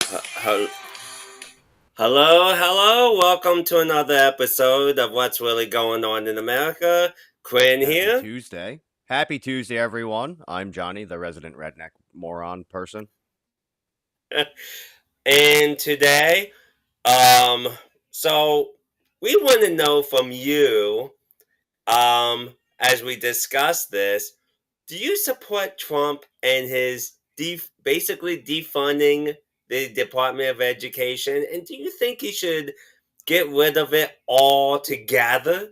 Hel- Hello, hello. Welcome to another episode of What's Really Going On in America. Quinn Happy here. Tuesday. Happy Tuesday, everyone. I'm Johnny, the resident redneck moron person. And today, um, so we want to know from you, as we discuss this, do you support Trump and his basically defunding the Department of Education? And do you think he should get rid of it altogether?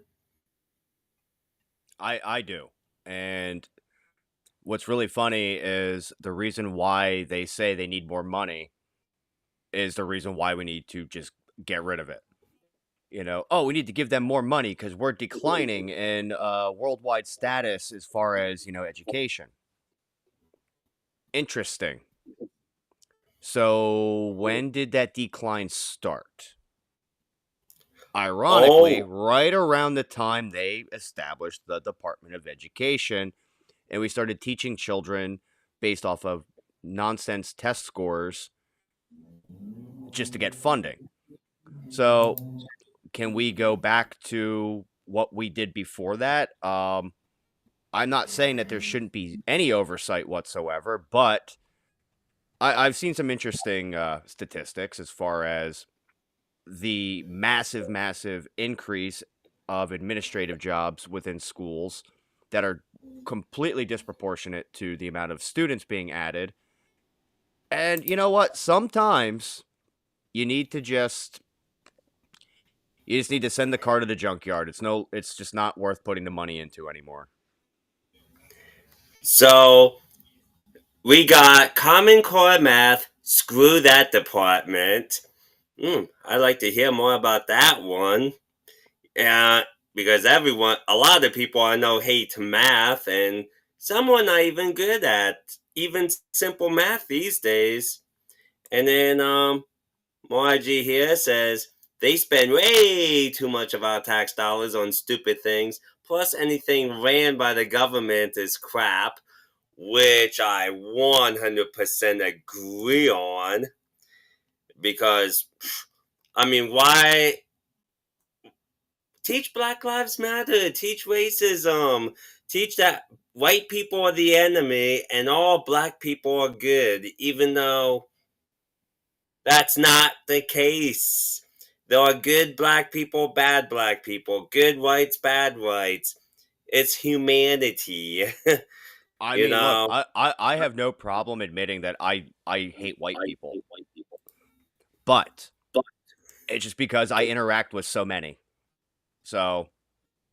I do. And what's really funny is the reason why they say they need more money is the reason why we need to just get rid of it. Oh, we need to give them more money because we're declining in worldwide status as far as, education. Interesting. So, when did that decline start? Ironically, Oh, right around the time they established the Department of Education, and we started teaching children based off of nonsense test scores just to get funding. So, can we go back to what we did before that? I'm not saying that there shouldn't be any oversight whatsoever, but I've seen some interesting statistics as far as the massive, massive increase of administrative jobs within schools that are completely disproportionate to the amount of students being added. And you know what? Sometimes you need to just need to send the car to the junkyard. It's just not worth putting the money into anymore. so we got Common Core Math. Screw that department. I'd like to hear more about that one. Yeah, because a lot of people I know hate math, and some are not even good at even simple math these days. And then Margie here says they spend way too much of our tax dollars on stupid things. Plus, anything ran by the government is crap, which I 100% agree on. Because, I mean, why teach Black Lives Matter, teach racism, teach that white people are the enemy and all black people are good, even though that's not the case. There are good black people, bad black people, good whites, bad whites. It's humanity, I you mean, look, know. I have no problem admitting that I hate white people, but it's just because I interact with so many. So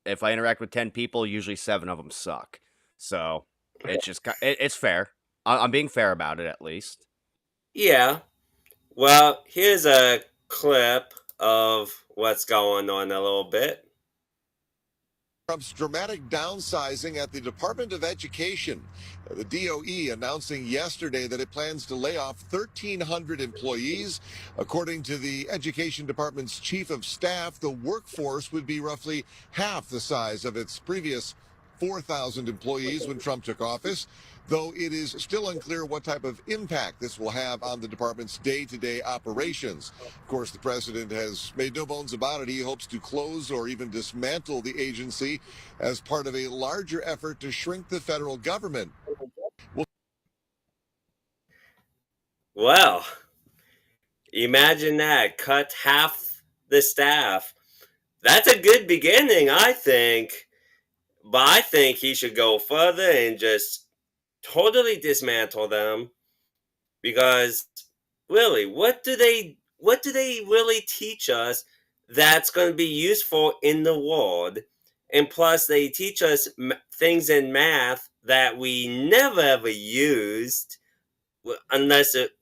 if I interact with 10 people, usually 7 of them suck. So it's fair. I'm being fair about it at least. Yeah. Well, here's a clip of what's going on a little bit. Trump's dramatic downsizing at the Department of Education. The DOE announcing yesterday that it plans to lay off 1,300 employees. According to the Education Department's chief of staff, the workforce would be roughly half the size of its previous 4,000 employees when Trump took office, though it is still unclear what type of impact this will have on the department's day-to-day operations. Of course, the president has made no bones about it. He hopes to close or even dismantle the agency as part of a larger effort to shrink the federal government. Well, Well, imagine that. Cut half the staff. That's a good beginning, I think. But I think he should go further and just totally dismantle them because really, what do they really teach us that's going to be useful in the world? And plus they teach us things in math that we never ever used unless it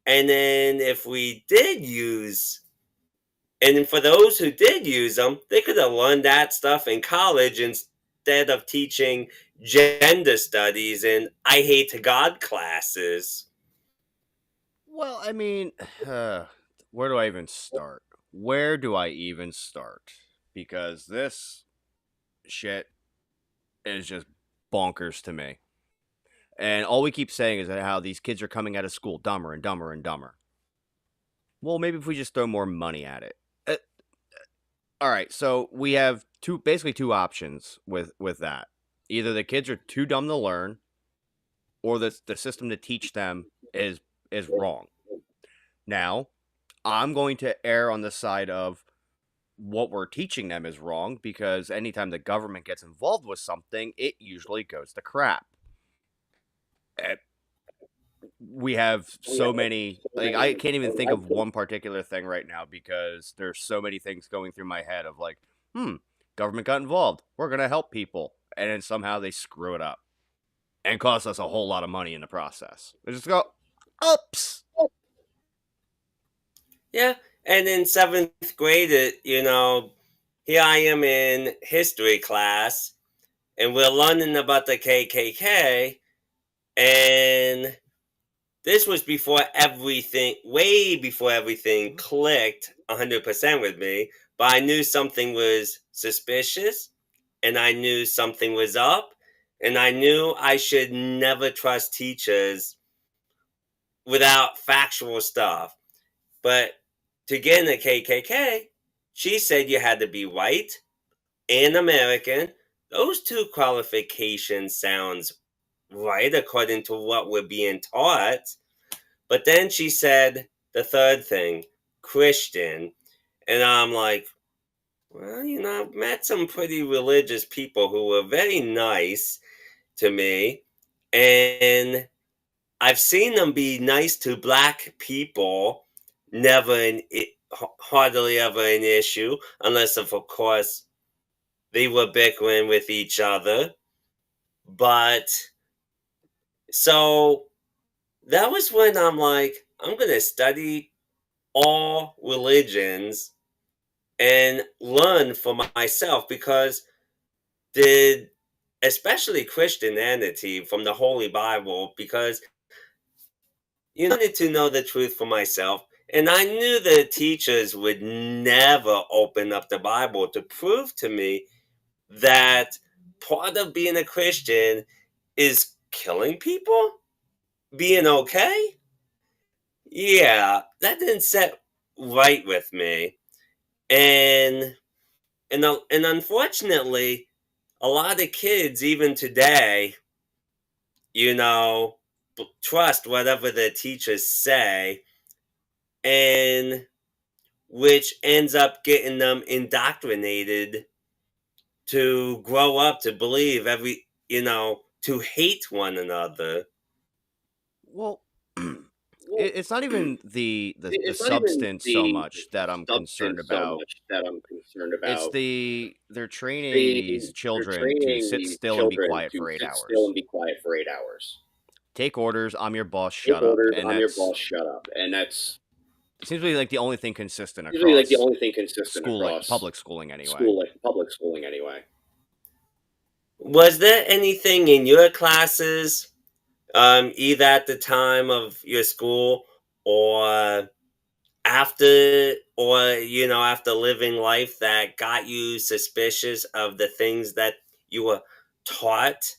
and then if we did use and for those who did use them, they could have learned that stuff in college instead of teaching gender studies and I hate God classes. Well, I mean, where do I even start? Where do I even start? Because this shit is just bonkers to me. And all we keep saying is that how these kids are coming out of school dumber and dumber and dumber. Well, maybe if we just throw more money at it. Uh, all right, so we have basically two options with that. Either the kids are too dumb to learn, or the system to teach them is wrong. Now, I'm going to err on the side of what we're teaching them is wrong because anytime the government gets involved with something, it usually goes to crap. Eh, we have so many, like, I can't even think of one particular thing right now because there's so many things going through my head of like, government got involved, we're going to help people, and then somehow they screw it up and cost us a whole lot of money in the process. They just go, oops. Yeah, and in seventh grade, here I am in history class, and we're learning about the KKK, and this was before everything, way before everything clicked 100% with me, but I knew something was suspicious, and I knew something was up, and I knew I should never trust teachers without factual stuff. But to get in the KKK, she said you had to be white and American. Those two qualifications sounds right according to what we're being taught. But then she said the third thing, Christian. And I'm like, well, I've met some pretty religious people who were very nice to me. And I've seen them be nice to black people, never hardly ever an issue, unless of course they were bickering with each other. But so that was when I'm like, I'm gonna study all religions and learn for myself because the especially Christianity from the Holy Bible because wanted to know the truth for myself. And I knew the teachers would never open up the Bible to prove to me that part of being a Christian is killing people, being okay. Yeah, that didn't set right with me. And and unfortunately, a lot of kids even today, you know, trust whatever the teachers say and which ends up getting them indoctrinated to grow up to believe to hate one another. Well, Well, it's not even the it's not even substance so the much that I'm concerned substance so about. much that I'm concerned It's about. they're training these They're children to training sit these still and be children quiet to for eight sit still hours. and be quiet for 8 hours. Take orders. I'm your boss. Take Shut up. orders. And I'm your that's boss. Shut up. And that's seems to be like the only thing consistent usually like the across only thing consistent schooling, across public schooling anyway. public schooling anyway. Was there anything in your classes, either at the time of your school or after living life that got you suspicious of the things that you were taught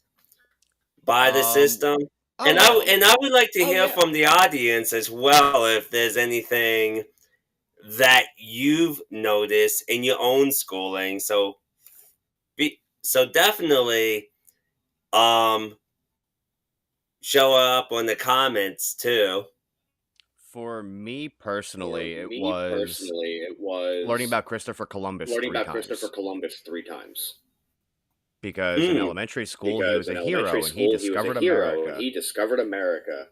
by the Um. system? Oh And I yeah. and I would like to hear from the audience as well if there's anything that you've noticed in your own schooling. So definitely um show up on the comments too. For me For personally, it me was personally, it learning was about Christopher Columbus learning three about Christopher times. Columbus 3 times. Because in Mm. elementary school he Because was a in elementary hero and he school, he was a discovered hero and America. he discovered America.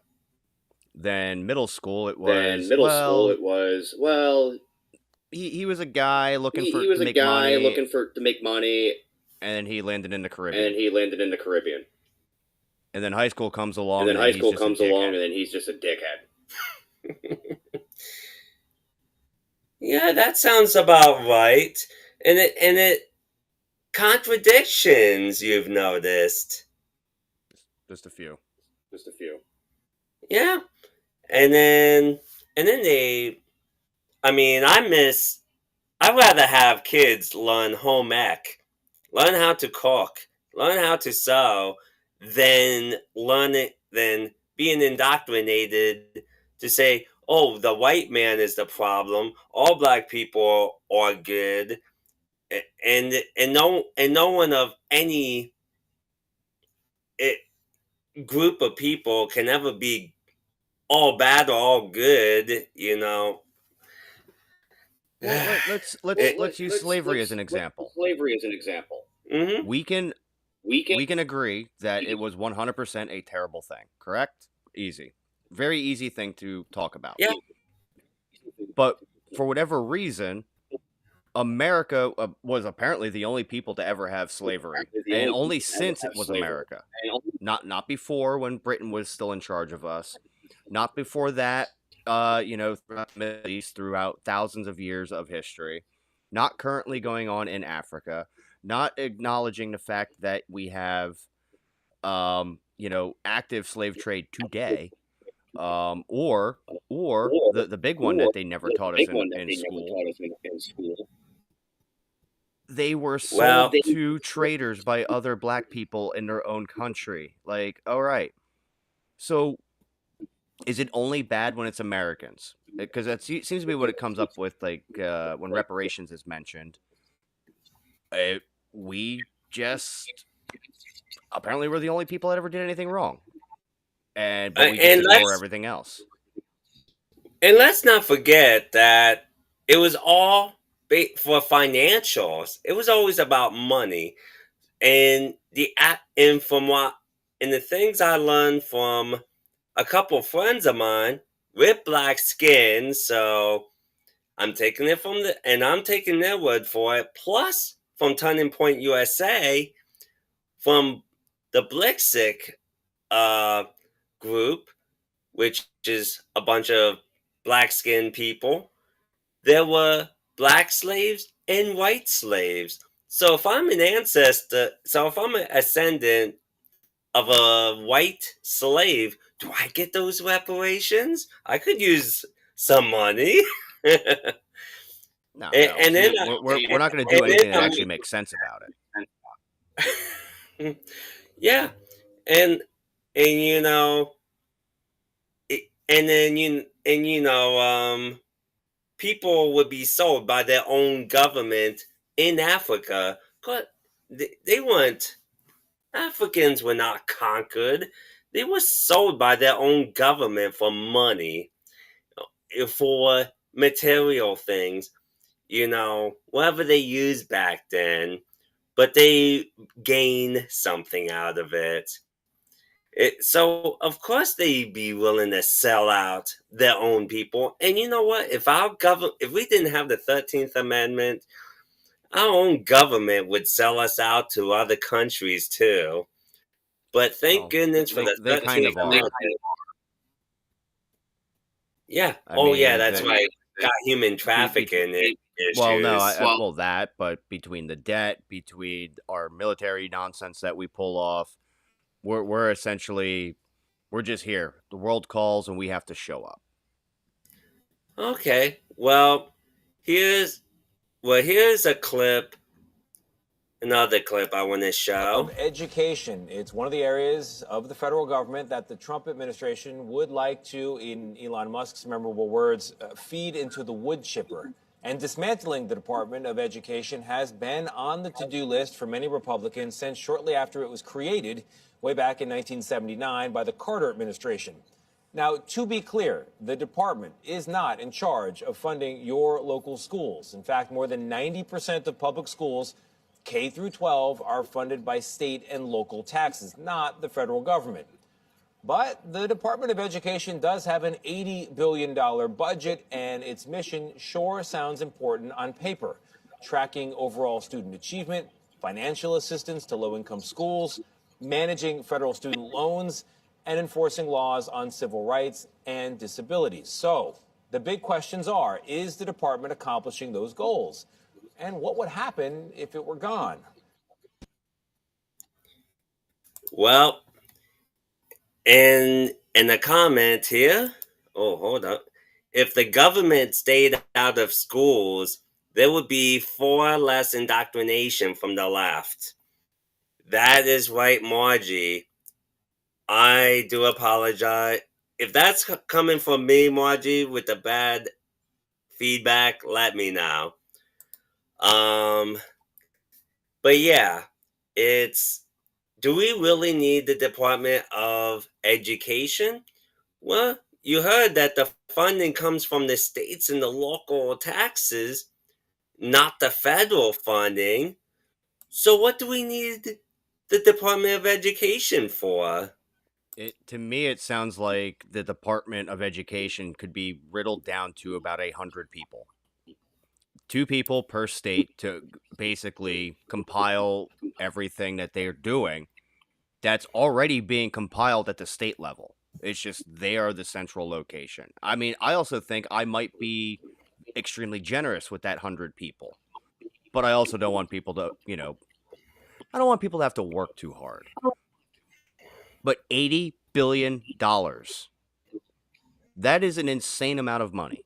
Then middle school it Then was, middle school, well, it was, well, he was a guy looking he for was to a make guy money, looking to make money, and then he landed in the and Caribbean. he landed in the Caribbean. And then high school comes And along then and then high he's school just a comes along, dickhead. and then he's just a dickhead. Yeah, that sounds about right. And it contradictions you've noticed. Just a few. Just a few. Yeah. And then I mean, I'd rather have kids learn home ec, learn how to cook, learn how to sew, than being indoctrinated to say, oh, the white man is the problem. All black people are good, and no one of any eh, group of people can ever be all bad or all good. You know. Well, let's use slavery as an Let's use example. slavery as an example. Hmm. We can We can we can agree that it was 100% a terrible thing, correct? Easy. Very easy thing to talk about. Yeah. But for whatever reason, America was apparently the only people to ever have slavery, the and only only people to ever since it have was slavery. America. And Not before, when Britain was still in charge of us. Not before that, throughout the Middle East, throughout thousands of years of history. Not currently going on in Africa. Not acknowledging the fact that we have, active slave trade today. Or the big one or that they never the taught us big in, one that in they never school. taught us in school. They were Well, sold to traders by other black people in their own country. Like, all right, so is it only bad when it's Americans? Because that seems to be what it comes up with. Like when reparations is mentioned, we just apparently we're the only people that ever did anything wrong, but we just and ignore everything else. let's not forget that it was all for financials. It was always about money, and and from what and the things I learned from a couple friends of mine with black skin. So I'm taking their word for it. Plus, from Turning Point USA, from the Blixic uh, group, which is a bunch of black skinned people, there were black slaves and white slaves. So if I'm an ascendant of a white slave, do I get those reparations? I could use some money. and, No, no, and then, we're not going to and do anything that actually makes sense about it. then, yeah, and and people would be sold by their own government in Africa. But they weren't Africans were not conquered. They were sold by their own government for money, for material things, whatever they used back then, but they gain something out of it. So of course they'd be willing to sell out their own people. And you know what? If we didn't have the 13th Amendment, our own government would sell us out to other countries too. But thank Well, goodness for the they kind 13th of are. Amendment. Yeah. I Oh yeah, mean, that's right. Got human be trafficking well, no, issues. well, that, but between the debt, between our military nonsense that we pull off, we're essentially we're just here. The world calls, and we have to show up. Okay. Here's here's another clip I want to Of show. education. It's one of the areas of the federal government that the Trump administration would like to, in Elon Musk's memorable words, feed into the wood chipper. And dismantling the Department of Education has been on the to-do list for many Republicans since shortly after it was created way back in 1979 by the Carter administration. Now, to be clear, the department is not in charge of funding your local schools. In fact, more than 90% of public schools K through 12 are funded by state and local taxes, not the federal government. But the Department of Education does have an $80 billion budget, and its mission sure sounds important on paper. Tracking overall student achievement, financial assistance to low-income schools, managing federal student loans, and enforcing laws on civil rights and disabilities. So the big questions are, is the department accomplishing those goals? And what would happen if it were gone? Well, in the comment here, oh, hold up. If the government stayed out of schools, there would be far less indoctrination from the left. That is right, Margie. I do apologize. if that's coming from me, Margie, with the bad feedback, let me know. Um, but yeah, it's do we really need the Department of Education? Well, you heard that the funding comes from the states and the local taxes, not the federal funding. So what do we need the Department of Education for? To me, it sounds like the Department of Education could be riddled down to about 100 people. 2 people per state to basically compile everything that they're doing that's already being compiled at the state level. It's just they are the central location. I mean, I also think I might be extremely generous with that 100 people, but I also don't want people to, I don't want people to have to work too hard. But $80 billion, that is an insane amount of money.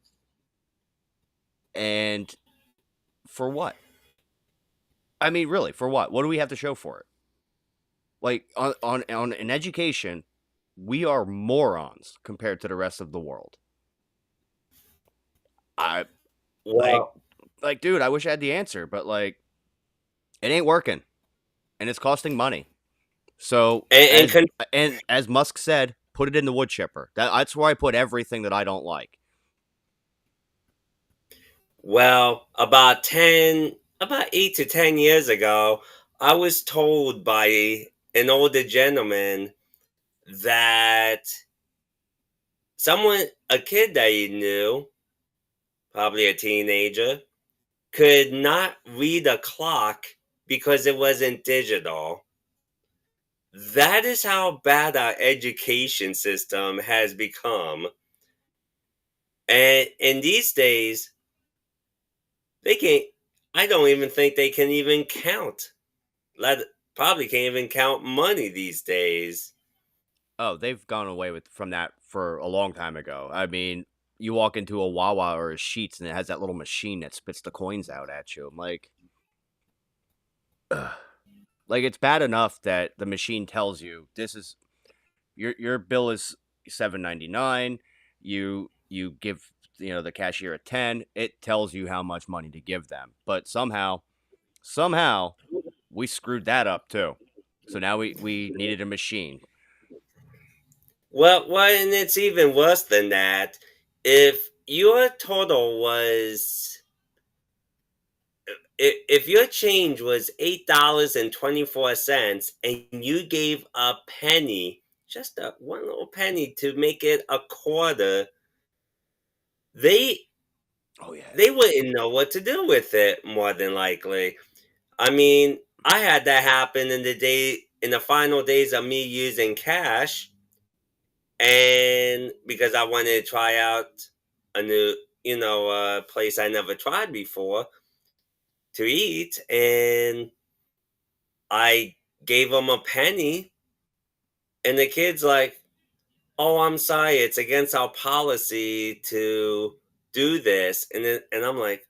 And for what? I mean, really, for what? What do we have to show for it? Like on an education, we are morons compared to the rest of the world. I like Well, like dude, I wish I had the answer, but like it ain't working and it's costing money. So and, as and and as Musk said, put it in the wood chipper. That's where I put everything that I don't like. well, about 8 to 10 years ago, I was told by an older gentleman that a kid that he knew, probably a teenager, could not read a clock because it wasn't digital. That is how bad our education system has become. And in these days, they can't, I don't even think they can even count. Let, probably can't even count money these days. Oh, they've gone away from that for a long time ago. I mean, you walk into a Wawa or a Sheets and it has that little machine that spits the coins out at you. I'm like, ugh. Like it's bad enough that the machine tells you this is your bill is $7.99. You give the cashier a 10. It tells you how much money to give them. But somehow we screwed that up too. So now we needed a machine. Well, and it's even worse than that. If your total was, if your change was $8.24, and you gave a penny, just a one little penny to make it a quarter, they Oh yeah. they wouldn't know what to do with it. More than likely, I mean, I had that happen in the final days of me using cash, and because I wanted to try out a new, place I never tried before to eat, and I gave them a penny, and the kid's like, "Oh, I'm sorry, it's against our policy to do this," and I'm like,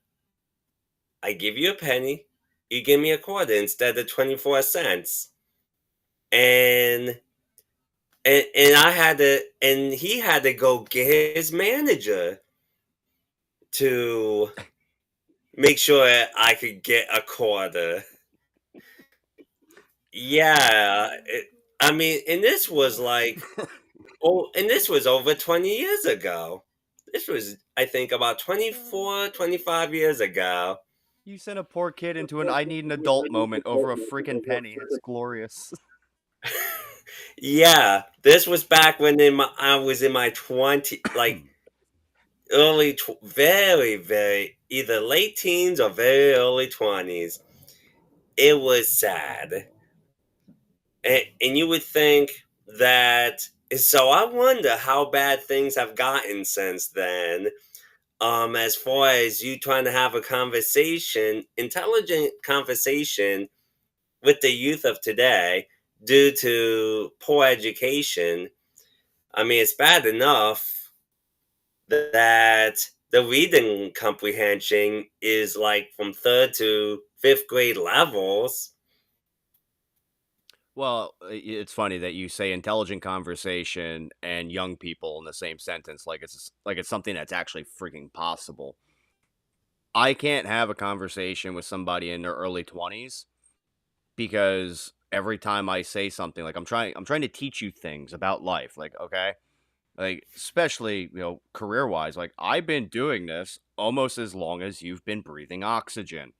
"I give you a penny, you give me a quarter instead of 24 cents," and and he had to go get his manager to make sure I could get a quarter. Yeah, I mean, and this was like, and this was over 20 years ago. This was, I think, about 25 years ago. You sent a poor kid into an I need an adult moment over a freaking penny. It's glorious. Yeah, this was back when I was in my 20, like very, very, either late teens or very early 20s. It was sad. And you would think that, so I wonder how bad things have gotten since then. As far as you trying to have a conversation, intelligent conversation with the youth of today due to poor education. I mean, it's bad enough that the reading comprehension is like from third to fifth grade levels. Well, it's funny that you say intelligent conversation and young people in the same sentence, like it's something that's actually freaking possible. I can't have a conversation with somebody in their early 20s because every time I say something, like I'm trying to teach you things about life, like, okay? Like, especially, career-wise, like, I've been doing this almost as long as you've been breathing oxygen.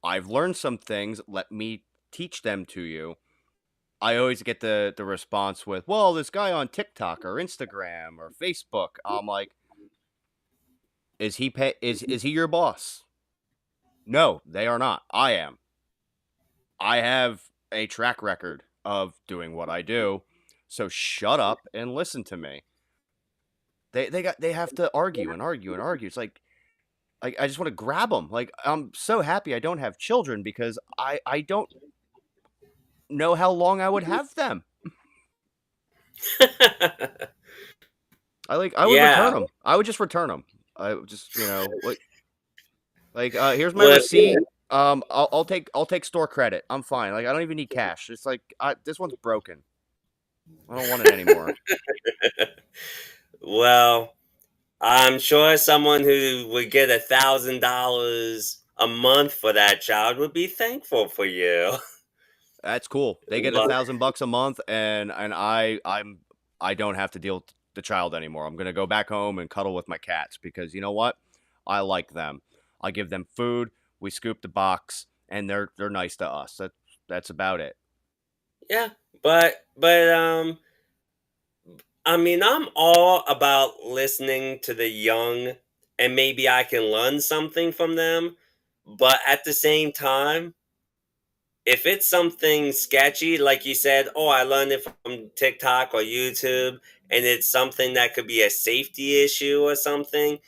I've learned some things, let me teach them to you. I always get the response with, "Well, this guy on TikTok or Instagram or Facebook." I'm like, is he your boss?" No, they are not. I am. I have a track record of doing what I do. So shut up and listen to me. They have to argue and argue and argue. It's like I just want to grab them. Like, I'm so happy I don't have children because I don't know how long I would have them. I would return Yeah. them. I would just return them. I would just, like, here's my Well, receipt. I'll take store credit. I'm fine. Like, I don't even need cash. It's like, this one's broken. I don't want it anymore. well, I'm sure someone who would get $1,000 a month for that child would be thankful for you. That's cool. They get But $1,000 a month, and I don't have to deal with the child anymore. I'm gonna go back home and cuddle with my cats because you know what? I like them. I give them food. We scoop the box, and they're nice to us. That's about it. yeah, but I mean, I'm all about listening to the young, and maybe I can learn something from them. But at the same time, if it's something sketchy, like you said, oh, I learned it from TikTok or YouTube, and it's something that could be a safety issue or something,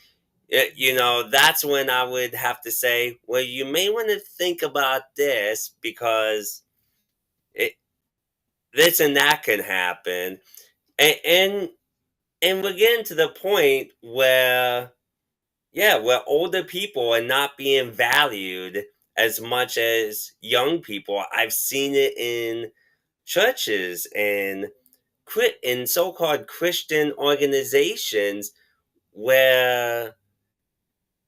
that's when I would have to say, well, you may want to think about this because it, this and that can happen. And and we're getting to the point where, yeah, where older people are not being valued as much as young people. I've seen it in churches and in so-called Christian organizations where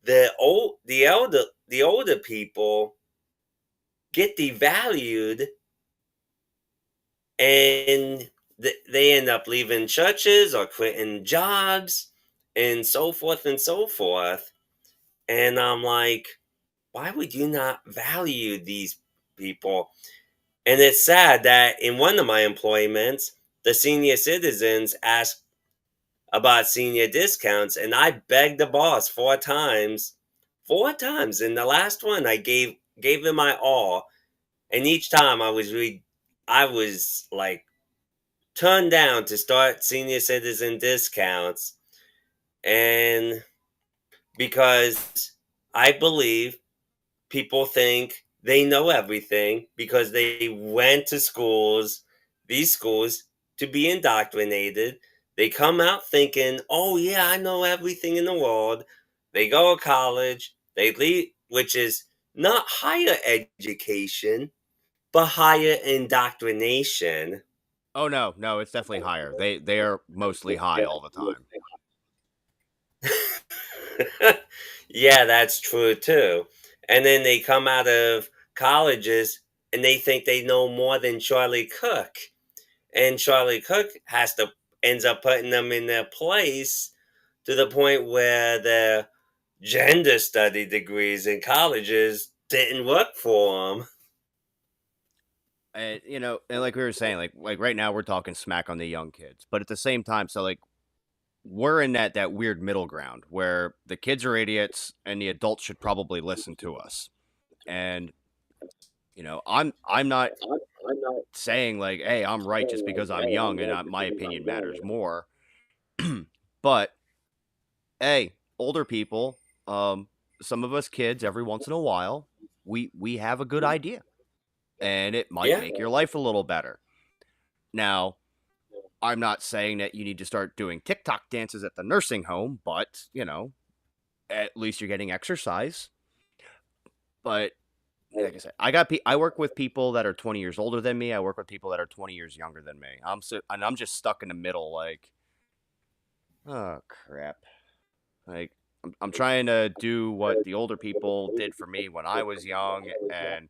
the older people get devalued, and they end up leaving churches or quitting jobs and so forth and so forth. And I'm like, why would you not value these people? And it's sad that in one of my employments, the senior citizens asked about senior discounts, and I begged the boss four times. And the last one, I gave him my all, and each time I was like turned down to start senior citizen discounts, and because I believe people think they know everything because they went to these schools, to be indoctrinated. They come out thinking, oh, yeah, I know everything in the world. They go to college, they leave, which is not higher education, but higher indoctrination. Oh no, no, it's definitely higher. They are mostly high all the time. Yeah, that's true too. And then they come out of colleges and they think they know more than Charlie Cook. And Charlie Cook ends up putting them in their place to the point where their gender study degrees in colleges didn't work for them. And and like we were saying, like right now we're talking smack on the young kids, but at the same time, so like we're in that weird middle ground where the kids are idiots and the adults should probably listen to us. And I'm not saying like, hey, I'm right just because I'm young and my opinion matters more. But hey, older people, some of us kids, every once in a while, we have a good idea, and it might Yeah, make your life a little better. Now, I'm not saying that you need to start doing TikTok dances at the nursing home, but at least you're getting exercise. But like I said, I work with people that are 20 years older than me. I work with people that are 20 years younger than me. I'm just stuck in the middle. Like, oh crap. Like, I'm trying to do what the older people did for me when I was young, and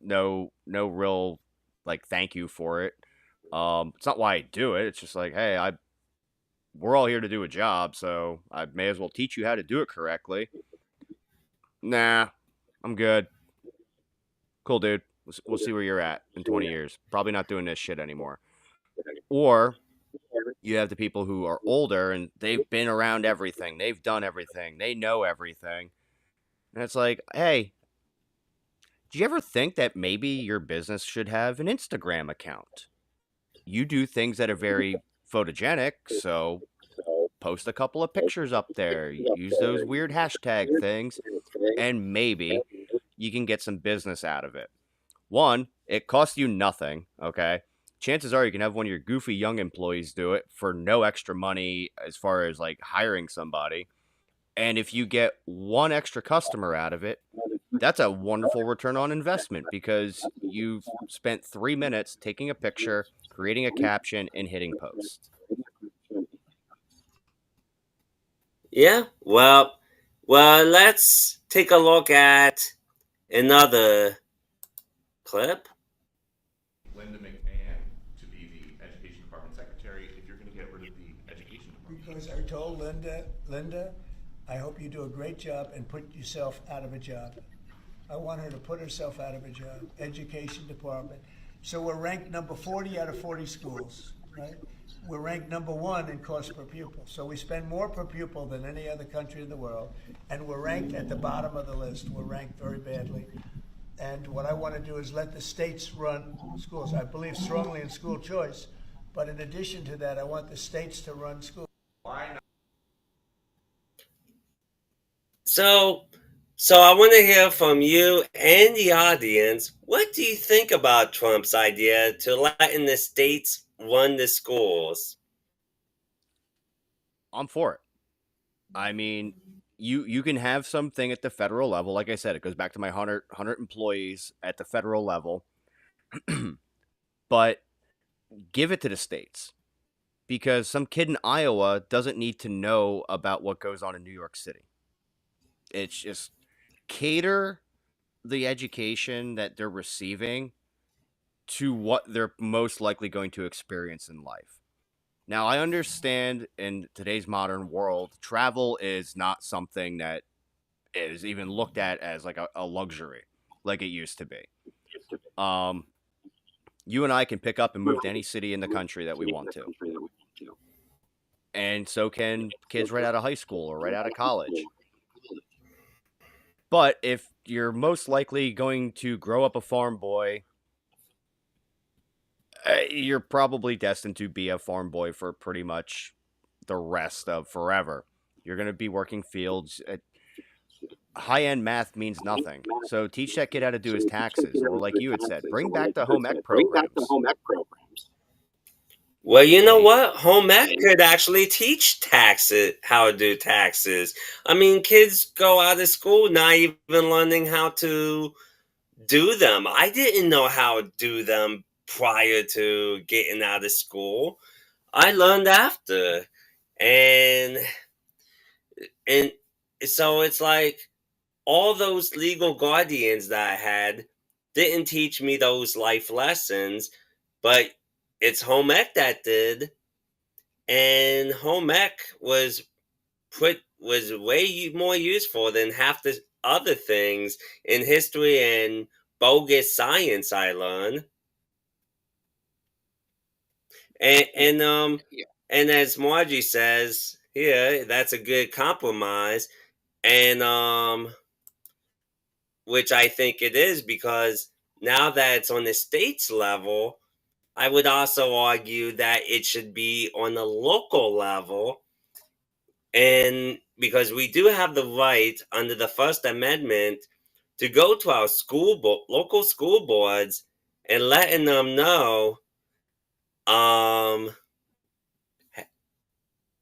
no real like thank you for it. It's not why I do it. It's just like, hey, we're all here to do a job, so I may as well teach you how to do it correctly. Nah, I'm good. Cool, dude. We'll see where you're at in 20 years. Probably not doing this shit anymore. Or you have the people who are older and they've been around everything. They've done everything. They know everything. And it's like, hey, do you ever think that maybe your business should have an Instagram account? You do things that are very photogenic, so post a couple of pictures up there. Use those weird hashtag things, and maybe you can get some business out of it. One, it costs you nothing, okay? Chances are you can have one of your goofy young employees do it for no extra money as far as like hiring somebody. And if you get one extra customer out of it, that's a wonderful return on investment because you've spent 3 minutes taking a picture, creating a caption, and hitting post. Yeah. Well, let's take a look at another clip. Linda McMahon to be the Education Department Secretary if you're going to get rid of the Education Department? Because I told Linda, I hope you do a great job and put yourself out of a job. I want her to put herself out of a job, Education Department. So we're ranked number 40 out of 40 schools, right? We're ranked number 1 in cost per pupil. So we spend more per pupil than any other country in the world, and we're ranked at the bottom of the list. We're ranked very badly. And what I want to do is let the states run schools. I believe strongly in school choice, but in addition to that, I want the states to run schools. Why not? So I want to hear from you and the audience. What do you think about Trump's idea to letting the states run the schools? I'm for it. I mean, you can have something at the federal level. Like I said, it goes back to my 100 employees at the federal level. But give it to the states because some kid in Iowa doesn't need to know about what goes on in New York City. It's just cater the education that they're receiving to what they're most likely going to experience in life. Now, I understand in today's modern world, travel is not something that is even looked at as like a luxury like it used to be. You and I can pick up and move to any city in the country that we want to. And so can kids right out of high school or right out of college. But if you're most likely going to grow up a farm boy, you're probably destined to be a farm boy for pretty much the rest of forever. You're going to be working fields. High-end math means nothing. So teach that kid how to do his taxes. Or like you had said, bring back the home ec programs. Well, you know what? Home ec could actually teach how to do taxes. I mean, kids go out of school not even learning how to do them. I didn't know how to do them prior to getting out of school. I learned after. And and so it's like all those legal guardians that I had didn't teach me those life lessons, but it's home ec that did. And home ec was way more useful than half the other things in history and bogus science I learned. And and as Margie says, yeah, that's a good compromise. And which I think it is because now that it's on the states level, I would also argue that it should be on the local level. And because we do have the right under the First Amendment to go to our local school boards and letting them know, um,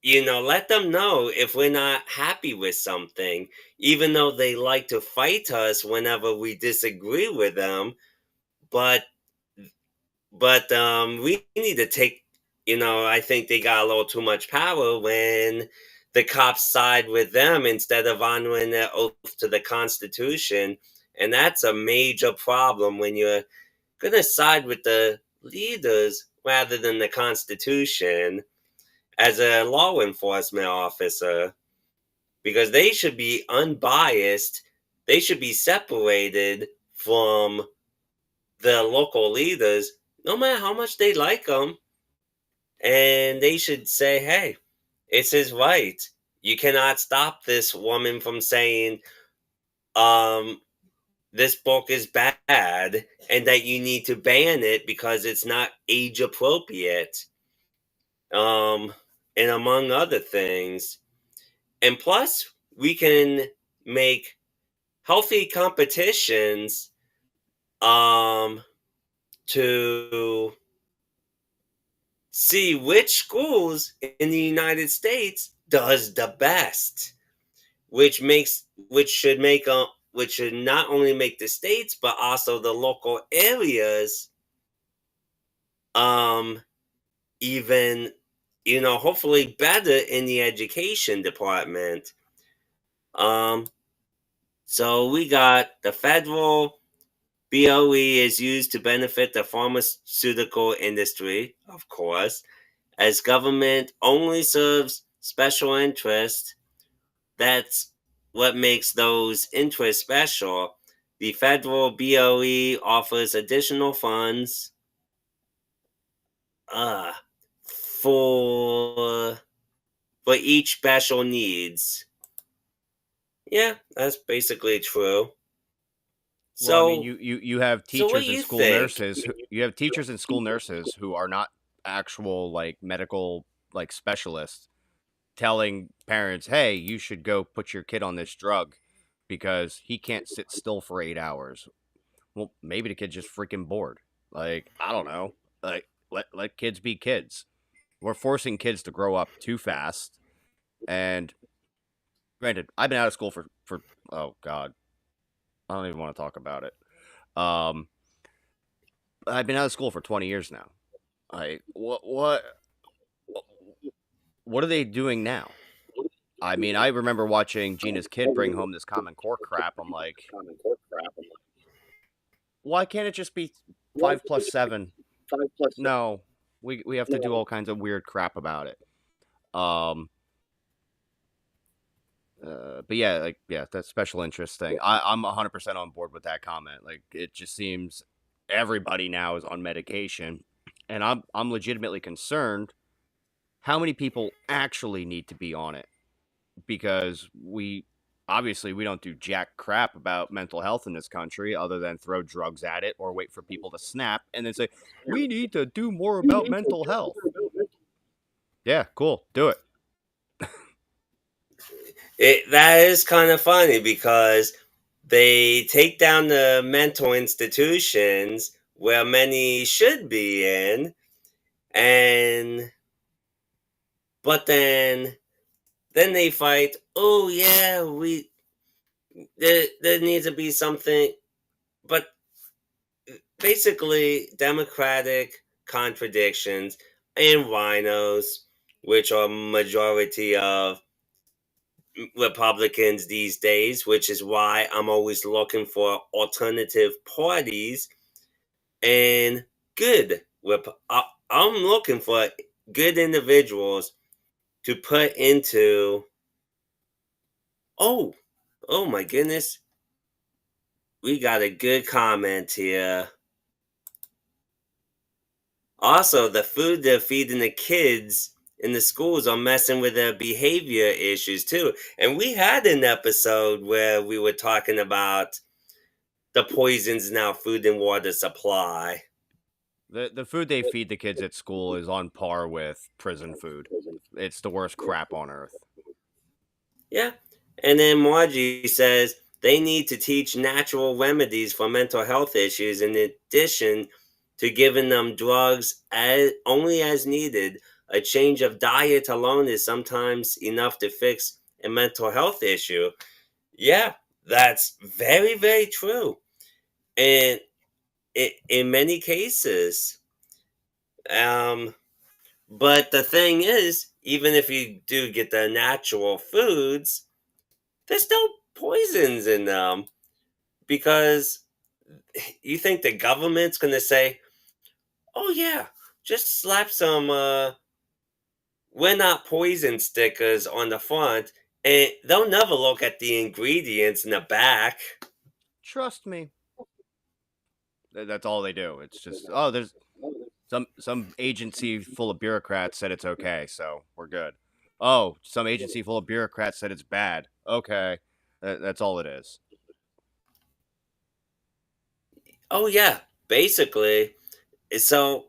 let them know if we're not happy with something, even though they like to fight us whenever we disagree with them. But we need to take, I think they got a little too much power when the cops side with them instead of honoring their oath to the Constitution. And that's a major problem when you're going to side with the leaders rather than the Constitution as a law enforcement officer, because they should be unbiased. They should be separated from the local leaders, no matter how much they like them. And they should say, hey, it's his right. You cannot stop this woman from saying, um, this book is bad and that you need to ban it because it's not age appropriate. Um, and among other things. And plus, we can make healthy competitions um, to see which schools in the United States does the best, which should make which should not only make the states but also the local areas um even hopefully better in the education department. um so we got the federal BOE is used to benefit the pharmaceutical industry, of course, as government only serves special interests. That's what makes those interests special. The federal BOE offers additional funds uh, for each special needs. Yeah, that's basically true. Well, I mean, So, you have what teachers do and you school think? nurses. You have teachers and school nurses who are not actual like medical like specialists telling parents, "Hey, you should go put your kid on this drug because he can't sit still for 8 hours." Well, maybe the kid's just freaking bored. Like, I don't know. Like, let kids be kids. We're forcing kids to grow up too fast. And granted, I've been out of school for oh god, I don't even want to talk about it. Um, I've been out of school for 20 years now. Like, what are they doing now? I mean, I remember watching Gina's kid bring home this Common Core crap. I'm like, why can't it just be 5 plus 7? No, we have to do all kinds of weird crap about it. Um, but yeah, like yeah, that special interest thing. I'm 100% on board with that comment. Like, it just seems everybody now is on medication, and I'm legitimately concerned how many people actually need to be on it, because we obviously we don't do jack crap about mental health in this country other than throw drugs at it or wait for people to snap and then say we need to do more about mental health. Yeah, cool, do it. That is kind of funny because they take down the mental institutions where many should be in, and but then they fight. Oh yeah, there needs to be something, but basically democratic contradictions and rhinos, which are majority of Republicans these days, which is why I'm always looking for alternative parties and good. I'm looking for good individuals to put into. Oh, oh my goodness, we got a good comment here. Also, the food they're feeding the kids in the schools are messing with their behavior issues too. And we had an episode where we were talking about the poisons in our food and water supply. The food they feed the kids at school is on par with prison food. It's the worst crap on earth. Yeah. And then Margie says they need to teach natural remedies for mental health issues in addition to giving them drugs only as needed. a change of diet alone is sometimes enough to fix a mental health issue. Yeah, that's very, very true. And in many cases, um, but the thing is, even if you do get the natural foods, there's still poisons in them because you think the government's going to say, oh, yeah, just slap some we're not poison stickers on the front, and they'll never look at the ingredients in the back. Trust me. That's all they do. It's just, oh, there's some agency full of bureaucrats said it's okay, so we're good. Oh, some agency full of bureaucrats said it's bad. Okay. That's all it is. Oh yeah, basically. So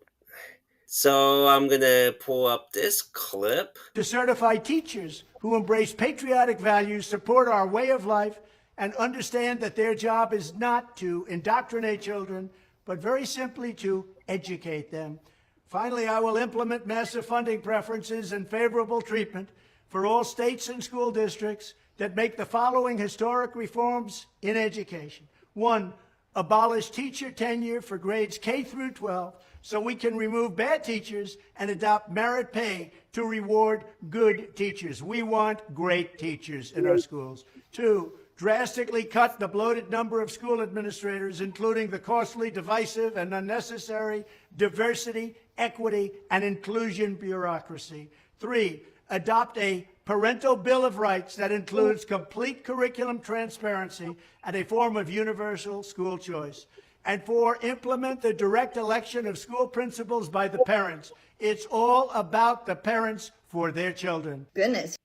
so I'm gonna pull up this clip. To certify teachers who embrace patriotic values, support our way of life, and understand that their job is not to indoctrinate children, but very simply to educate them. Finally, I will implement massive funding preferences and favorable treatment for all states and school districts that make the following historic reforms in education. 1, abolish teacher tenure for grades K through 12 so we can remove bad teachers and adopt merit pay to reward good teachers. We want great teachers in our schools. 2, drastically cut the bloated number of school administrators, including the costly, divisive, and unnecessary diversity, equity, and inclusion bureaucracy. 3, adopt a parental bill of rights that includes complete curriculum transparency and a form of universal school choice. And 4, implement the direct election of school principals by the parents. It's all about the parents for their children. Goodness.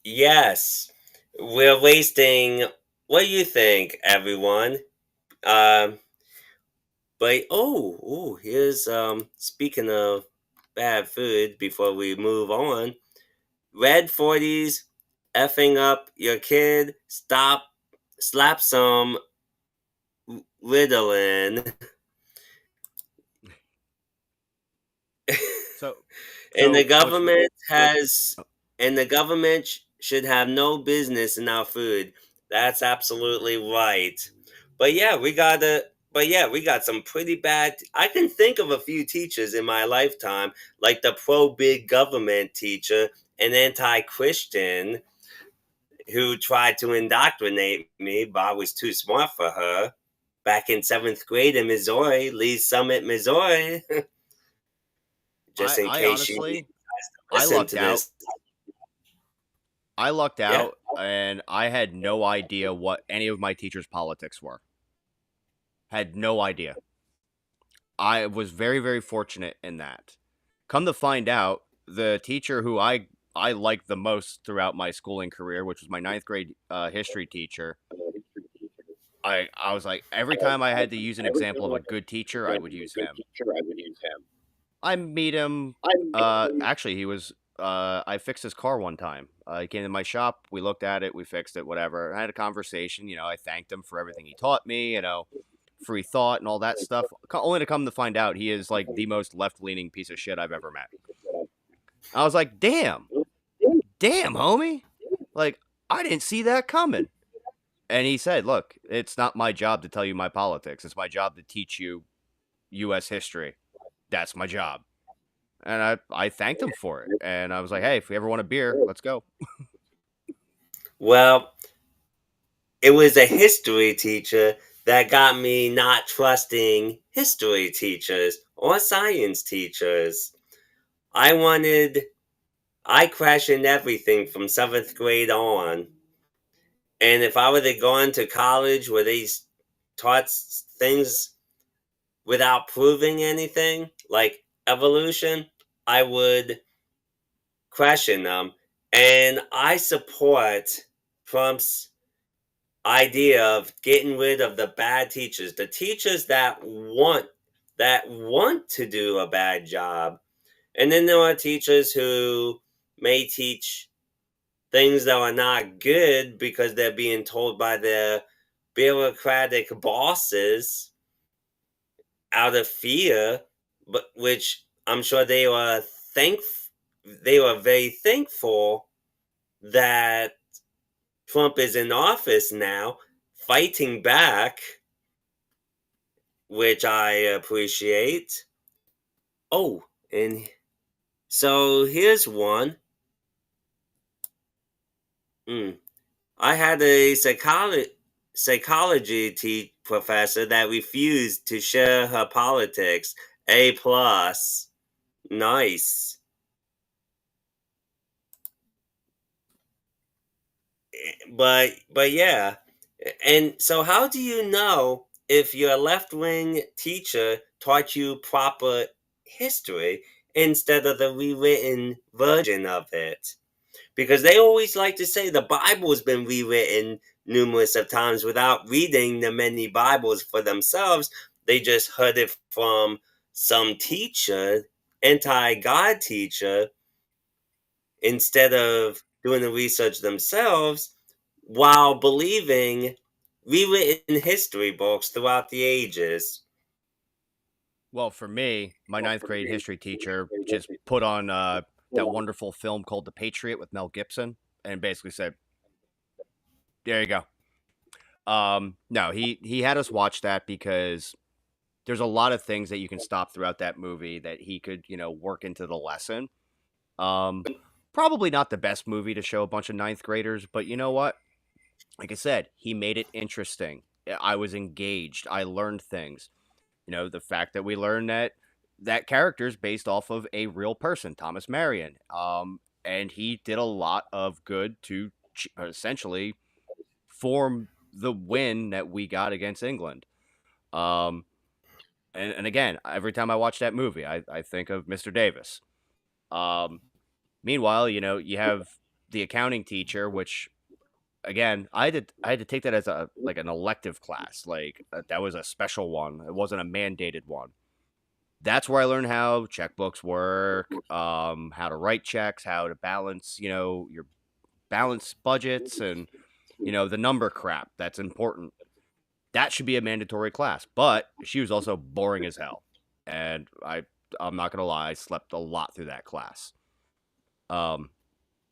Yes, we're wasting. What do you think, everyone? Um, but here's speaking of bad food. Before we move on, red 40s, effing up your kid. Slap some Ritalin. So, and the so what's government has and the government should have no business in our food. That's absolutely right. But yeah, we got some pretty bad. I can think of a few teachers in my lifetime, like the pro big government teacher, an anti-Christian who tried to indoctrinate me, but I was too smart for her. Back in 7th grade in Missouri, Lee Summit, Missouri. Just in I case she honestly, I listen lucked to out. this. I lucked Yeah. out, and I had no idea what any of my teachers' politics were. Had no idea. I was very, very fortunate in that. Come to find out, the teacher who I liked the most throughout my schooling career, which was my 9th grade history teacher, I was like, every time I had to use an example of a good teacher, I would use him. I meet him. Actually, he was. I fixed his car one time. He came to my shop. We looked at it. We fixed it. Whatever. I had a conversation. I thanked him for everything he taught me. Free thought and all that stuff. Only to come to find out, he is like the most left-leaning piece of shit I've ever met. I was like, damn, homie. Like, I didn't see that coming. And he said, look, it's not my job to tell you my politics. It's my job to teach you U.S. history. That's my job. And I thanked him for it. And I was like, hey, if we ever want a beer, let's go. Well, it was a history teacher that got me not trusting history teachers or science teachers. I questioned everything from 7th grade on. And if I would have gone to college where they taught things without proving anything, like evolution, I would question them. And I support Trump's idea of getting rid of the bad teachers, the teachers that want to do a bad job. And then there are teachers who may teach things that are not good because they're being told by their bureaucratic bosses out of fear. but which I'm sure they were very thankful that Trump is in office now, fighting back, which I appreciate. Oh, and so here's one. Mm. I had a psychology professor that refused to share her politics. A plus. Nice. But yeah. And so how do you know if your left-wing teacher taught you proper history instead of the rewritten version of it? Because they always like to say the Bible's been rewritten numerous of times without reading the many Bibles for themselves. They just heard it from some teacher, anti-God teacher, instead of doing the research themselves while believing rewritten history books throughout the ages. Well, for me, my ninth grade history teacher just put on that wonderful film called The Patriot with Mel Gibson and basically said, "There you go." No, he had us watch that because there's a lot of things that you can stop throughout that movie that he could, work into the lesson. Um, Probably not the best movie to show a bunch of ninth graders, but you know what? Like I said, he made it interesting. I was engaged. I learned things. The fact that we learned that character is based off of a real person, Thomas Marion. And he did a lot of good to essentially form the win that we got against England. Um, and again, every time I watch that movie, I think of Mr. Davis. Um, Meanwhile, you have the accounting teacher, which again, I had to take that as a like an elective class. Like that was a special one. It wasn't a mandated one. That's where I learned how checkbooks work, how to write checks, how to balance, your balance budgets and the number crap. That's important. That should be a mandatory class. But she was also boring as hell, and I'm not gonna lie, I slept a lot through that class. Um,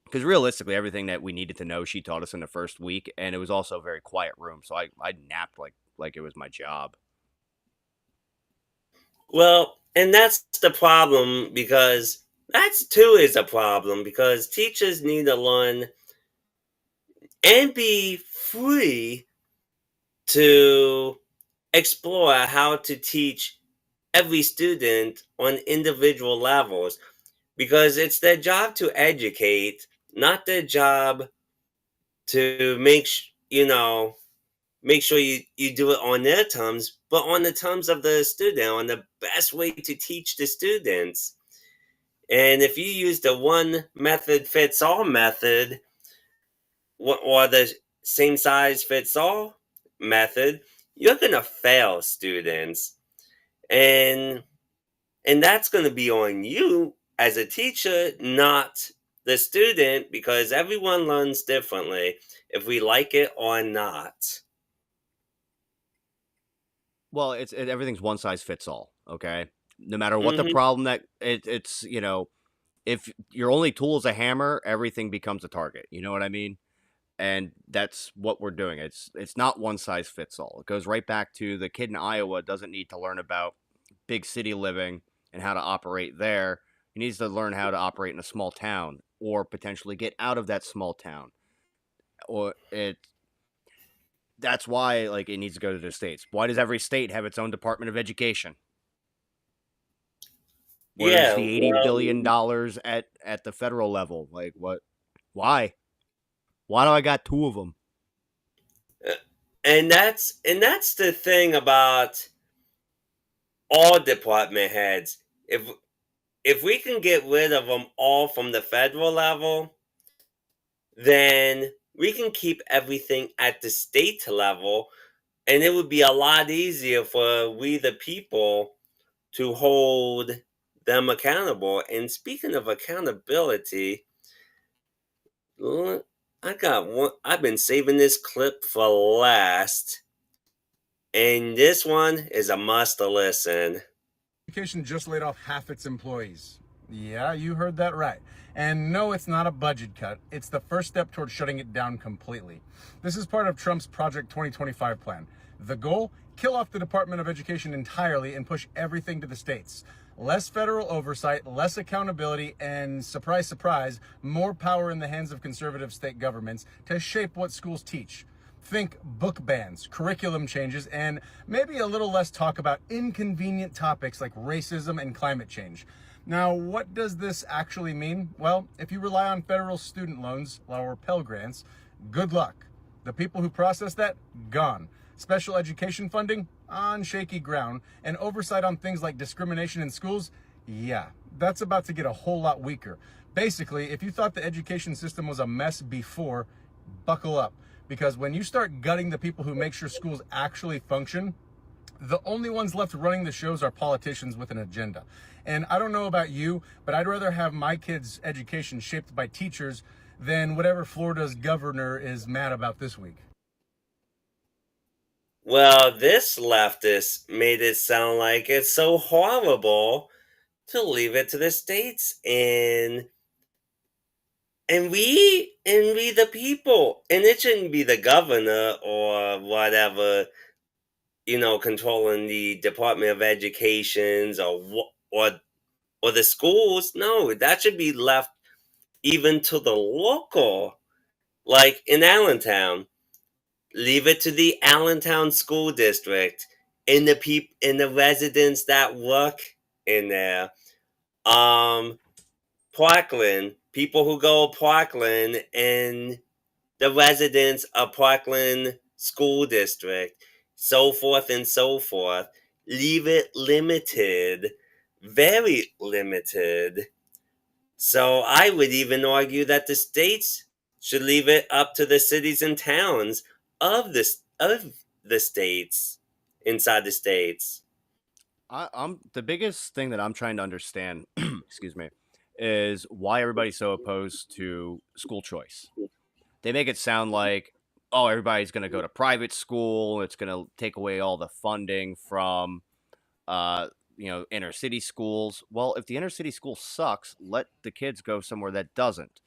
because realistically, everything that we needed to know, she taught us in the first week, and it was also a very quiet room, so I napped like it was my job. Well, and that's the problem because that's too is a problem because teachers need to learn and be free to explore how to teach every student on individual levels because it's their job to educate, not their job to make sure you do it on their terms, but on the terms of the student, on the best way to teach the students. And if you use the one method fits all method or the same size fits all method, you're going to fail students. And and that's going to be on you as a teacher, not the student, because everyone learns differently if we like it or not. Well, everything's one size fits all. Okay, no matter what the Hmm. problem that it's if your only tool is a hammer, everything becomes a target. You know what I mean? And that's what we're doing. It's not one size fits all. It goes right back to the kid in Iowa doesn't need to learn about big city living and how to operate there. He needs to learn how to operate in a small town or potentially get out of that small town. Or that's why like it needs to go to the states. Why does every state have its own Department of Education? Where's Yeah, the $80 billion at the federal level? Like what? Why? Why do I got two of them? uh, and that's the thing about all department heads. If we can get rid of them all from the federal level, then we can keep everything at the state level, and it would be a lot easier for we the people to hold them accountable. And speaking of accountability, I got one. I've been saving this clip for last, and this one is a must listen. Education just laid off half its employees. Yeah, you heard that right. And no, it's not a budget cut. It's the first step toward shutting it down completely. This is part of Trump's Project 2025 plan. The goal? Kill off the Department of Education entirely and push everything to the states. Less federal oversight, less accountability, and surprise, surprise, more power in the hands of conservative state governments to shape what schools teach. Think book bans, curriculum changes, and maybe a little less talk about inconvenient topics like racism and climate change. Now, what does this actually mean? Well, if you rely on federal student loans or Pell Grants, good luck. The people who process that, gone. Special education funding, on shaky ground. And oversight on things like discrimination in schools, yeah, that's about to get a whole lot weaker. Basically, if you thought the education system was a mess before, buckle up. Because when you start gutting the people who make sure schools actually function, the only ones left running the shows are politicians with an agenda. And I don't know about you, but I'd rather have my kids' education shaped by teachers than whatever Florida's governor is mad about this week. Well, this leftist made it sound like it's so horrible to leave it to the states and we the people. And it shouldn't be the governor or whatever, controlling the Department of Educations or the schools. No, that should be left even to the local, like in Allentown. Leave it to the Allentown School District and the residents that work in there. Parkland, people who go Parkland and the residents of Parkland School District, so forth and so forth. Leave it limited, very limited. So I would even argue that the states should leave it up to the cities and towns of the states, inside the states. I'm the biggest thing that I'm trying to understand, excuse me, is why everybody's so opposed to school choice. They make it sound like, oh, everybody's going to go to private school. It's going to take away all the funding from, uh, inner city schools. Well, if the inner city school sucks, let the kids go somewhere that doesn't.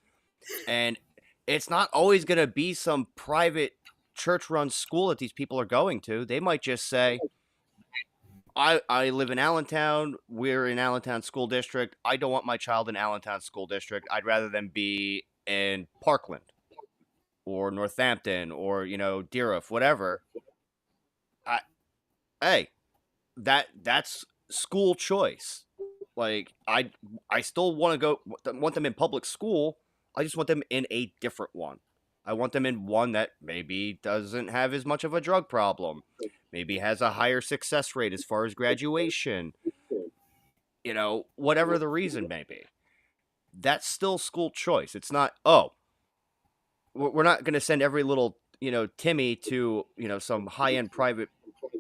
And it's not always going to be some private church run school that these people are going to. They might just say, I live in Allentown. We're in Allentown School District. I don't want my child in Allentown School District. I'd rather them be in Parkland or Northampton or, Deerhoof, whatever. I, hey, that's school choice. Like I still want them in public school. I just want them in a different one. I want them in one that maybe doesn't have as much of a drug problem, maybe has a higher success rate as far as graduation, whatever the reason may be. That's still school choice. It's not, oh, we're not going to send every little, Timmy to, some high end private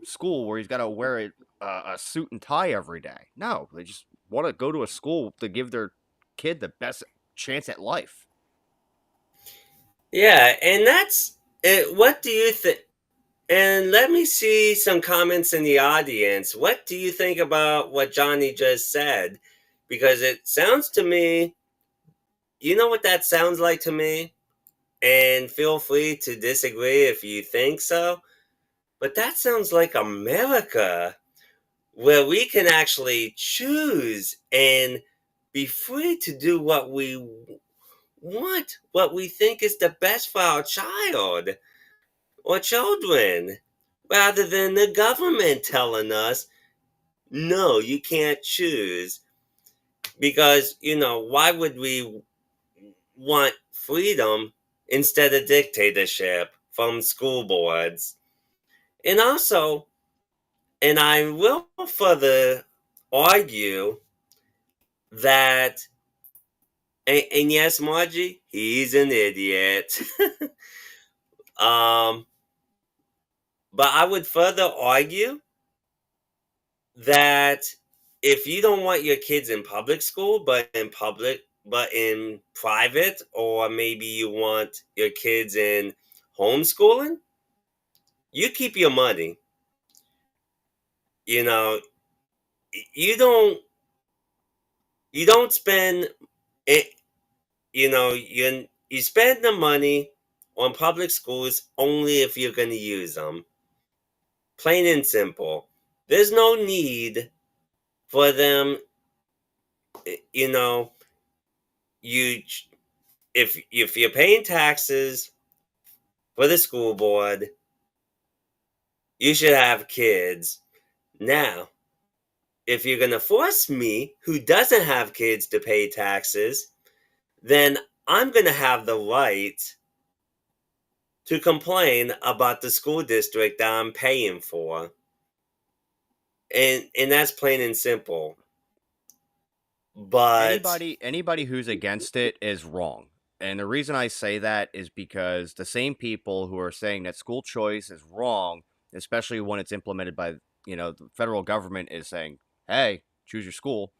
school where he's got to wear a suit and tie every day. No, they just want to go to a school to give their kid the best chance at life. Yeah, and that's it. What do you think? And let me see some comments in the audience. What do you think about what Johnny just said? Because it sounds to me, you know what that sounds like to me? And feel free to disagree if you think so. But that sounds like America, where we can actually choose and be free to do what we want, what we think is the best for our child or children, rather than the government telling us, no, you can't choose. Because, why would we want freedom instead of dictatorship from school boards? And also, and I will further argue that, and yes, Margie, he's an idiot. um, but I would further argue that if you don't want your kids in public school, but in private, or maybe you want your kids in homeschooling, you keep your money. You know, you don't spend it. You spend the money on public schools only if you're going to use them. Plain and simple. There's no need for them. You know, you if you're paying taxes for the school board, you should have kids. Now, if you're going to force me, who doesn't have kids, to pay taxes, then I'm going to have the right to complain about the school district that I'm paying for. And that's plain and simple. But Anybody who's against it is wrong. And the reason I say that is because the same people who are saying that school choice is wrong, especially when it's implemented by, the federal government is saying, "Hey, choose your school."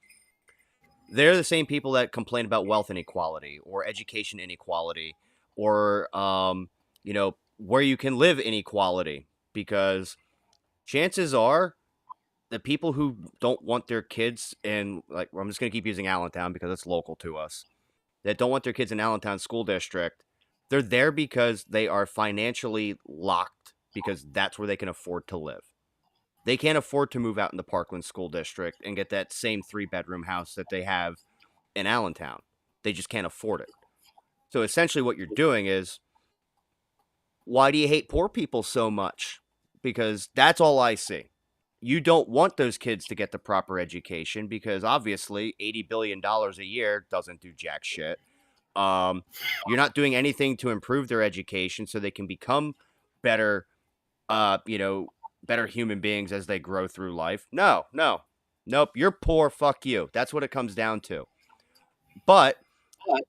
They're the same people that complain about wealth inequality or education inequality or where you can live inequality, because chances are the people who don't want their kids in, like, I'm just going to keep using Allentown because it's local to us, that don't want their kids in Allentown School District, they're there because they are financially locked, because that's where they can afford to live. They can't afford to move out in the Parkland School District and get that same 3-bedroom house that they have in Allentown. They just can't afford it. So essentially what you're doing is, why do you hate poor people so much? Because that's all I see. You don't want those kids to get the proper education because obviously $80 billion a year doesn't do jack shit. You're not doing anything to improve their education so they can become better, better human beings as they grow through life. No, no, nope. You're poor. Fuck you. That's what it comes down to. But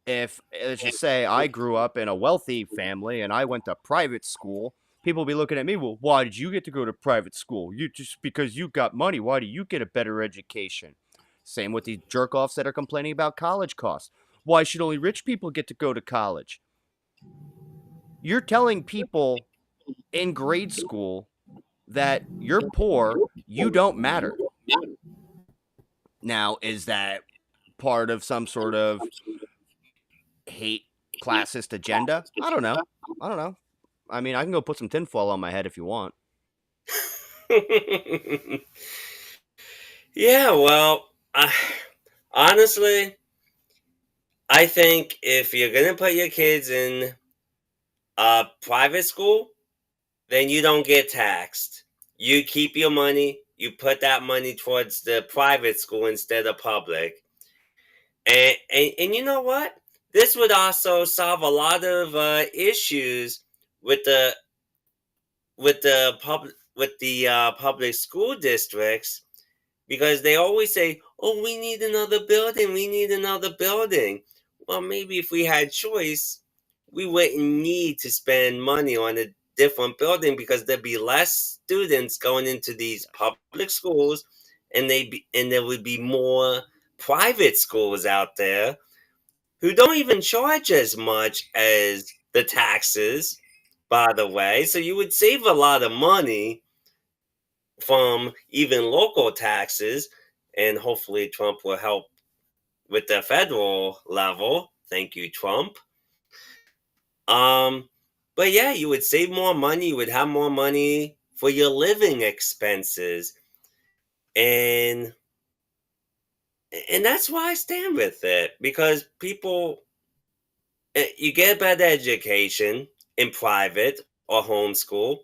if, let's just say, I grew up in a wealthy family and I went to private school, people will be looking at me, well, why did you get to go to private school? You just because you got money, why do you get a better education? Same with the jerk offs that are complaining about college costs. Why should only rich people get to go to college? You're telling people in grade school that you're poor, you don't matter. Now, is that part of some sort of hate classist agenda? I don't know. I don't know. I mean, I can go put some tinfoil on my head if you want. yeah, well, honestly, I think if you're gonna put your kids in a private school, then you don't get taxed. You keep your money. You put that money towards the private school instead of public. And you know what? This would also solve a lot of issues with the public school districts, because they always say, "Oh, we need another building. We need another building." Well, maybe if we had choice, we wouldn't need to spend money on a different building, because there'd be less students going into these public schools, and there would be more private schools out there who don't even charge as much as the taxes, by the way. So you would save a lot of money from even local taxes, and hopefully Trump will help with the federal level. Thank you, Trump. Um, but yeah, you would save more money. You would have more money for your living expenses, and and that's why I stand with it, because you get a better education in private or homeschool,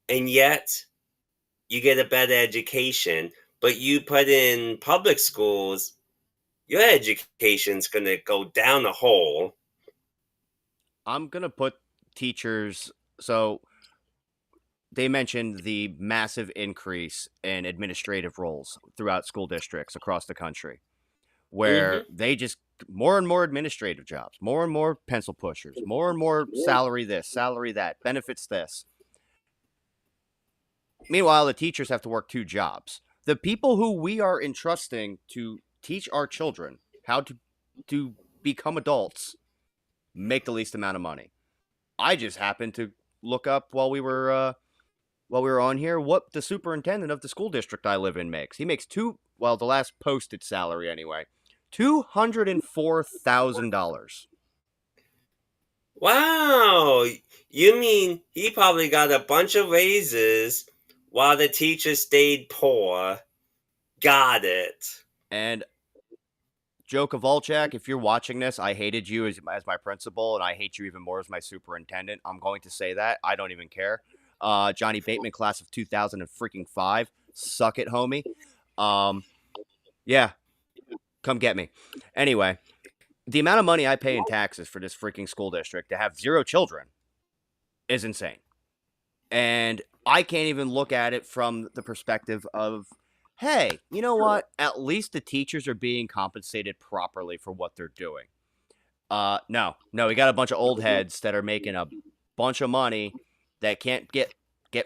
and yet you get a better education. But you put in public schools, your education's going to go down the hole. I'm going to put teachers. So they mentioned the massive increase in administrative roles throughout school districts across the country, where Mm-hmm. they just more and more administrative jobs, more and more pencil pushers, more and more salary this, salary that, benefits this. Meanwhile, the teachers have to work 2 jobs. The people who we are entrusting to teach our children how to become adults make the least amount of money. I just happened to look up while we were on here what the superintendent of the school district I live in makes. He makes well, the last posted salary anyway, $204,000. Wow. You mean he probably got a bunch of raises while the teacher stayed poor? Got it. And Joe Kovalchuk, if you're watching this, I hated you as my principal, and I hate you even more as my superintendent. I'm going to say that. I don't even care. Johnny Bateman, class of 2005. Suck it, homie. Yeah, come get me. Anyway, the amount of money I pay in taxes for this freaking school district to have 0 children is insane. And I can't even look at it from the perspective of, hey, you know what? At least the teachers are being compensated properly for what they're doing. No, we got a bunch of old heads that are making a bunch of money that can't get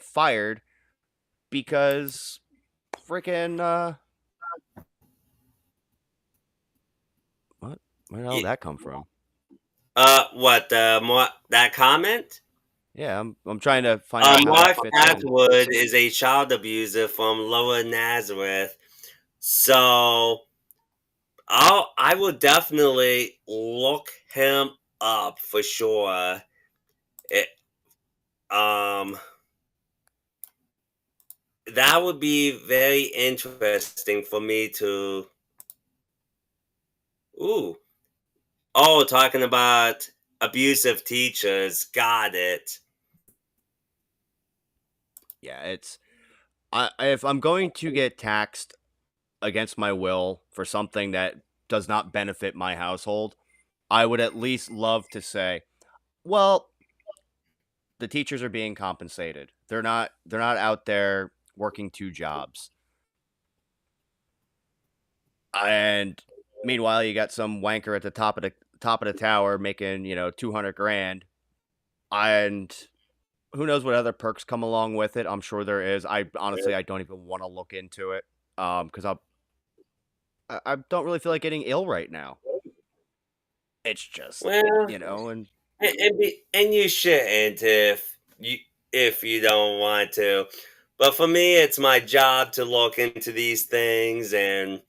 fired because freaking what? Where the hell did that come from? What, that comment? Yeah, I'm trying to find out how that Mark fits in. Atwood is a child abuser from Lower Nazareth. So I will definitely look him up for sure. It, that would be very interesting for me to. Ooh. Oh, talking about abusive teachers. Got it. Yeah, it's if I'm going to get taxed against my will for something that does not benefit my household, I would at least love to say, well, the teachers are being compensated. They're not out there working 2 jobs. And meanwhile, you got some wanker at the top of the tower making, 200 grand, and who knows what other perks come along with it. I'm sure there is. I honestly I don't even want to look into it because I don't really feel like getting ill right now. It's just, Well, and and you shouldn't if you don't want to. But for me, it's my job to look into these things and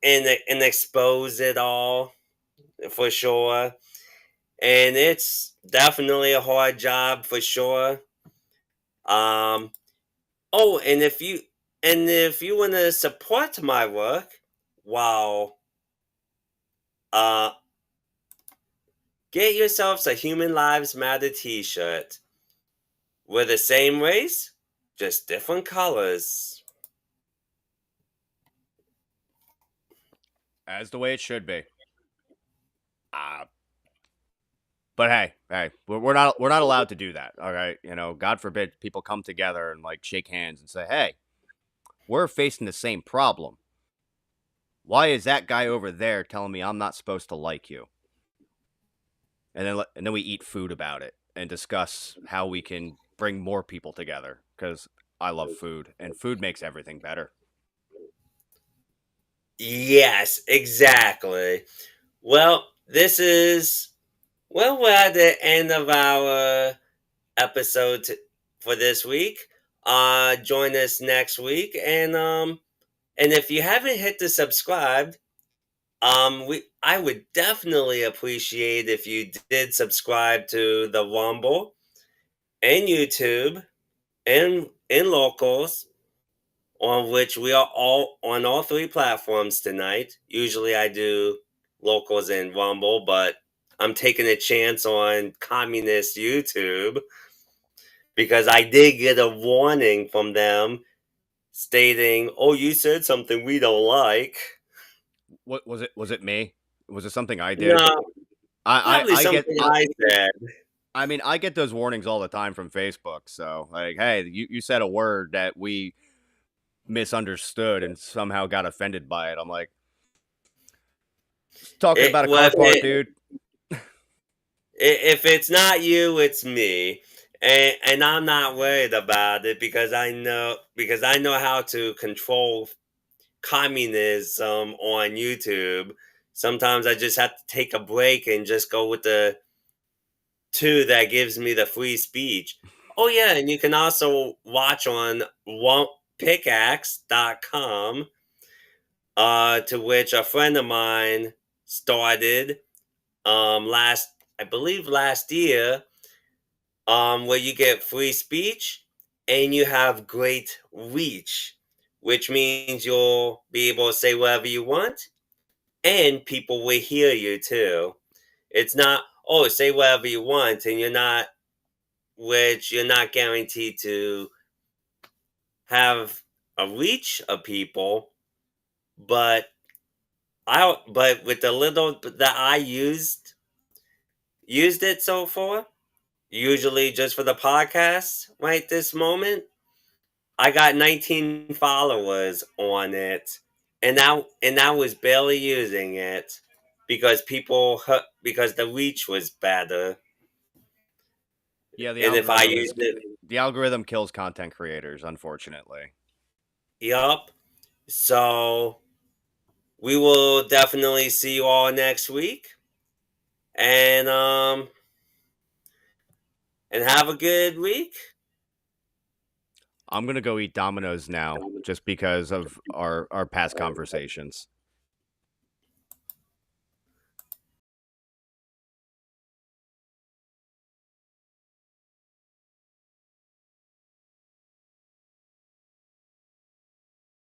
expose it all for sure. And it's definitely a hard job for sure. Um. Oh, and if you want to support my work, wow. Uh, get yourselves a Human Lives Matter T-shirt. We're the same race, just different colors. as the way it should be. But hey, we're not allowed to do that. All right, God forbid people come together and like shake hands and say, "Hey, we're facing the same problem. Why is that guy over there telling me I'm not supposed to like you?" And then we eat food about it and discuss how we can bring more people together because I love food and food makes everything better. Yes, exactly. Well, we're at the end of our episode for this week. Join us next week, and if you haven't hit the subscribe, I would definitely appreciate if you did subscribe to the Rumble and YouTube and Locals, on which we are all on all 3 platforms tonight. Usually I do Locals and Rumble, but I'm taking a chance on communist YouTube because I did get a warning from them stating, "Oh, you said something we don't like." What was it? Was it me? Was it something I did? No, probably I get. something I said. I mean, I get those warnings all the time from Facebook. So, like, hey, you said a word that we misunderstood and somehow got offended by it. I'm like, talking about a Well, car part, dude. if it's not you, it's me, and I'm not worried about it because I know how to control communism on YouTube. Sometimes I just have to take a break and just go with the 2 that gives me the free speech. Oh yeah, and you can also watch on pickaxe.com, to which a friend of mine started I believe last year, where you get free speech and you have great reach, which means you'll be able to say whatever you want and people will hear you too. It's not, oh, say whatever you want, and you're not guaranteed to have a reach of people, but but with the little that I used it so far, usually just for the podcast right this moment, I got 19 followers on it, and I was barely using it because because the reach was better. Yeah, And if I used it, the algorithm kills content creators, unfortunately. yup. So we will definitely see you all next week, and have a good week. I'm gonna go eat Domino's now, just because of our past conversations.